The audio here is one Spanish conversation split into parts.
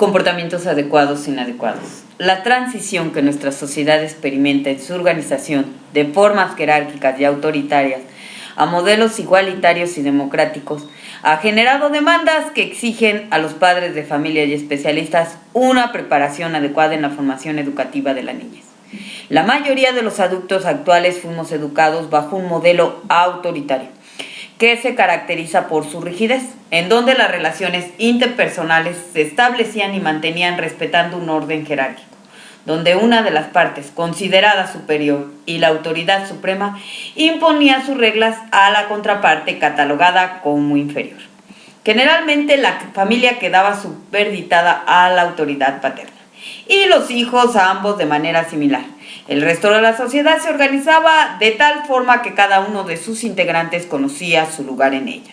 Comportamientos adecuados e inadecuados. La transición que nuestra sociedad experimenta en su organización de formas jerárquicas y autoritarias a modelos igualitarios y democráticos ha generado demandas que exigen a los padres de familia y especialistas una preparación adecuada en la formación educativa de la niñez. La mayoría de los adultos actuales fuimos educados bajo un modelo autoritario que se caracteriza por su rigidez, en donde las relaciones interpersonales se establecían y mantenían respetando un orden jerárquico, donde una de las partes, considerada superior y la autoridad suprema, imponía sus reglas a la contraparte catalogada como inferior. Generalmente la familia quedaba supeditada a la autoridad paterna y los hijos a ambos de manera similar. El resto de la sociedad se organizaba de tal forma que cada uno de sus integrantes conocía su lugar en ella.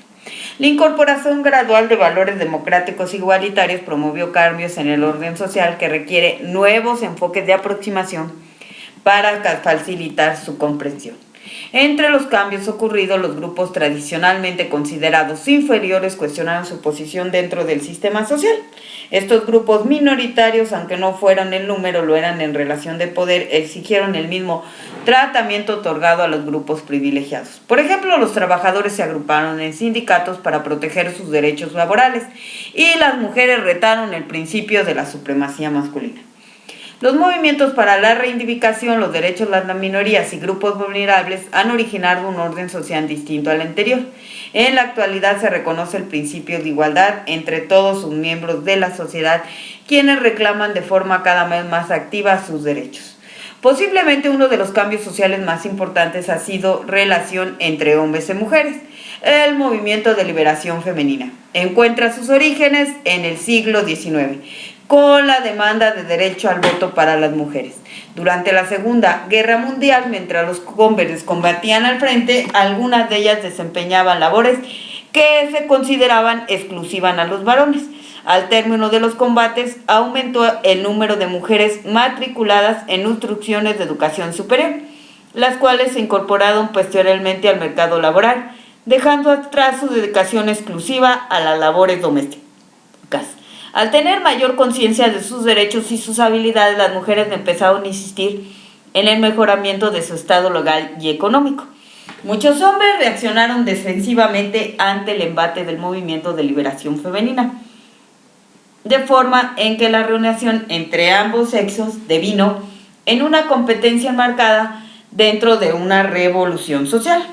La incorporación gradual de valores democráticos igualitarios promovió cambios en el orden social que requiere nuevos enfoques de aproximación para facilitar su comprensión. Entre los cambios ocurridos, los grupos tradicionalmente considerados inferiores cuestionaron su posición dentro del sistema social. Estos grupos minoritarios, aunque no fueran en número, lo eran en relación de poder, exigieron el mismo tratamiento otorgado a los grupos privilegiados. Por ejemplo, los trabajadores se agruparon en sindicatos para proteger sus derechos laborales y las mujeres retaron el principio de la supremacía masculina. Los movimientos para la reivindicación, los derechos de las minorías y grupos vulnerables han originado un orden social distinto al anterior. En la actualidad se reconoce el principio de igualdad entre todos sus miembros de la sociedad, quienes reclaman de forma cada vez más activa sus derechos. Posiblemente uno de los cambios sociales más importantes ha sido relación entre hombres y mujeres. El movimiento de liberación femenina encuentra sus orígenes en el siglo XIX, con la demanda de derecho al voto para las mujeres. Durante la Segunda Guerra Mundial, mientras los hombres combatían al frente, algunas de ellas desempeñaban labores que se consideraban exclusivas a los varones. Al término de los combates, aumentó el número de mujeres matriculadas en instrucciones de educación superior, las cuales se incorporaron posteriormente al mercado laboral, dejando atrás su dedicación exclusiva a las labores domésticas. Al tener mayor conciencia de sus derechos y sus habilidades, las mujeres empezaron a insistir en el mejoramiento de su estado legal y económico. Muchos hombres reaccionaron defensivamente ante el embate del movimiento de liberación femenina, de forma en que la reunión entre ambos sexos devino en una competencia enmarcada dentro de una revolución social.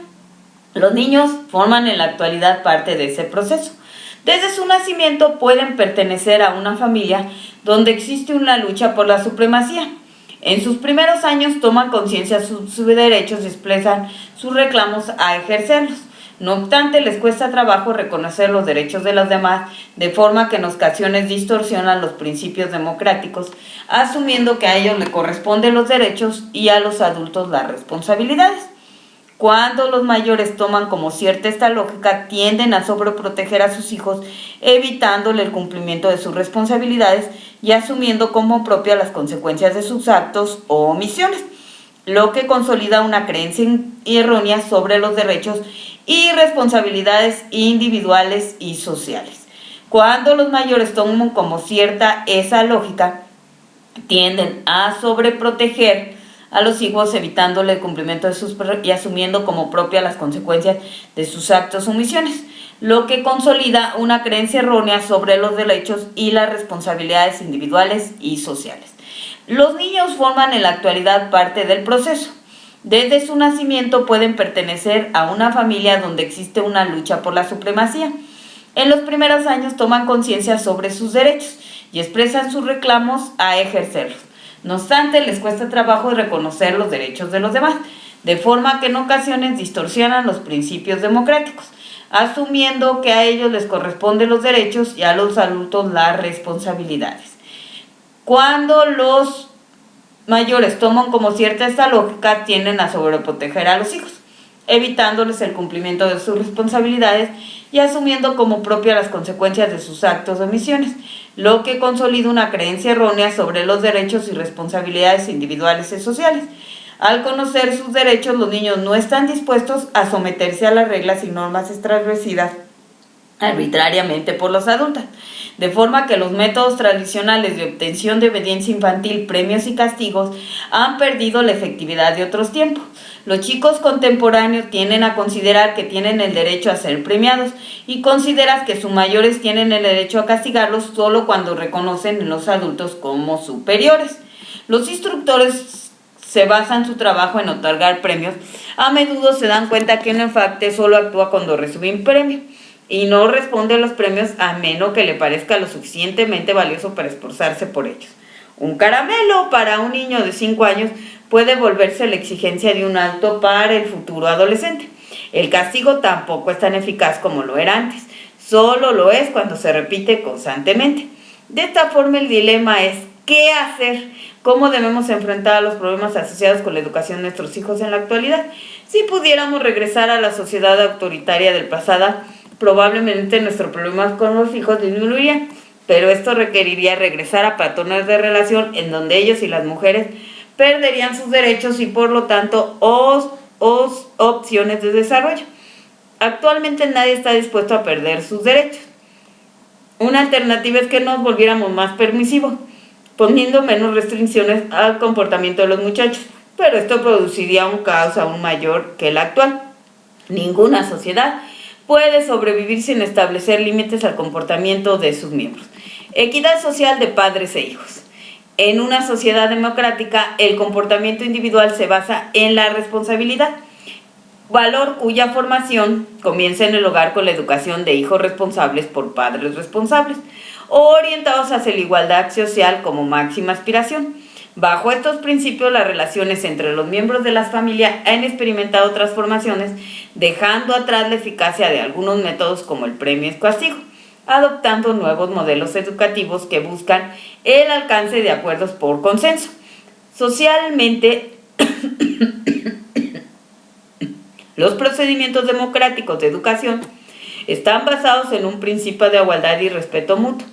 Los niños forman en la actualidad parte de ese proceso. Desde su nacimiento pueden pertenecer a una familia donde existe una lucha por la supremacía. En sus primeros años toman conciencia de sus derechos y expresan sus reclamos a ejercerlos. No obstante, les cuesta trabajo reconocer los derechos de los demás, de forma que en ocasiones distorsionan los principios democráticos, asumiendo que a ellos les corresponden los derechos y a los adultos las responsabilidades. Cuando los mayores toman como cierta esta lógica, tienden a sobreproteger a sus hijos, evitándole el cumplimiento de sus responsabilidades y asumiendo como propia las consecuencias de sus actos o omisiones, lo que consolida una creencia errónea sobre los derechos y responsabilidades individuales y sociales. Cuando los mayores toman como cierta esa lógica, tienden a sobreproteger a los hijos, evitándole el cumplimiento de sus y asumiendo como propia las consecuencias de sus actos o omisiones, lo que consolida una creencia errónea sobre los derechos y las responsabilidades individuales y sociales. Los niños forman en la actualidad parte del proceso. Desde su nacimiento pueden pertenecer a una familia donde existe una lucha por la supremacía. En los primeros años toman conciencia sobre sus derechos y expresan sus reclamos a ejercerlos. No obstante, les cuesta trabajo reconocer los derechos de los demás, de forma que en ocasiones distorsionan los principios democráticos, asumiendo que a ellos les corresponden los derechos y a los adultos las responsabilidades. Cuando los mayores toman como cierta esta lógica, tienden a sobreproteger a los hijos, evitándoles el cumplimiento de sus responsabilidades y asumiendo como propia las consecuencias de sus actos o omisiones, lo que consolida una creencia errónea sobre los derechos y responsabilidades individuales y sociales. Al conocer sus derechos, los niños no están dispuestos a someterse a las reglas y normas establecidas arbitrariamente por los adultos. de forma que los métodos tradicionales de obtención de obediencia infantil, premios y castigos, han perdido la efectividad de otros tiempos. Los chicos contemporáneos tienden a considerar que tienen el derecho a ser premiados y consideran que sus mayores tienen el derecho a castigarlos solo cuando reconocen en los adultos como superiores. Los instructores se basan su trabajo en otorgar premios. A menudo se dan cuenta que un infante solo actúa cuando recibe un premio y no responde a los premios a menos que le parezca lo suficientemente valioso para esforzarse por ellos. Un caramelo para un niño de 5 años puede volverse la exigencia de un adulto para el futuro adolescente. El castigo tampoco es tan eficaz como lo era antes, solo lo es cuando se repite constantemente. De esta forma el dilema es ¿qué hacer? ¿Cómo debemos enfrentar los problemas asociados con la educación de nuestros hijos en la actualidad? Si pudiéramos regresar a la sociedad autoritaria del pasado, probablemente nuestros problemas con los hijos disminuirían, pero esto requeriría regresar a patrones de relación en donde ellos y las mujeres perderían sus derechos y por lo tanto opciones de desarrollo. Actualmente nadie está dispuesto a perder sus derechos. Una alternativa es que nos volviéramos más permisivos, poniendo menos restricciones al comportamiento de los muchachos, pero esto produciría un caos aún mayor que el actual. Ninguna sociedad puede sobrevivir sin establecer límites al comportamiento de sus miembros. Equidad social de padres e hijos. En una sociedad democrática, el comportamiento individual se basa en la responsabilidad, valor cuya formación comienza en el hogar con la educación de hijos responsables por padres responsables, orientados hacia la igualdad social como máxima aspiración. Bajo estos principios, las relaciones entre los miembros de las familias han experimentado transformaciones, dejando atrás la eficacia de algunos métodos como el premio y castigo, adoptando nuevos modelos educativos que buscan el alcance de acuerdos por consenso. Socialmente, los procedimientos democráticos de educación están basados en un principio de igualdad y respeto mutuo.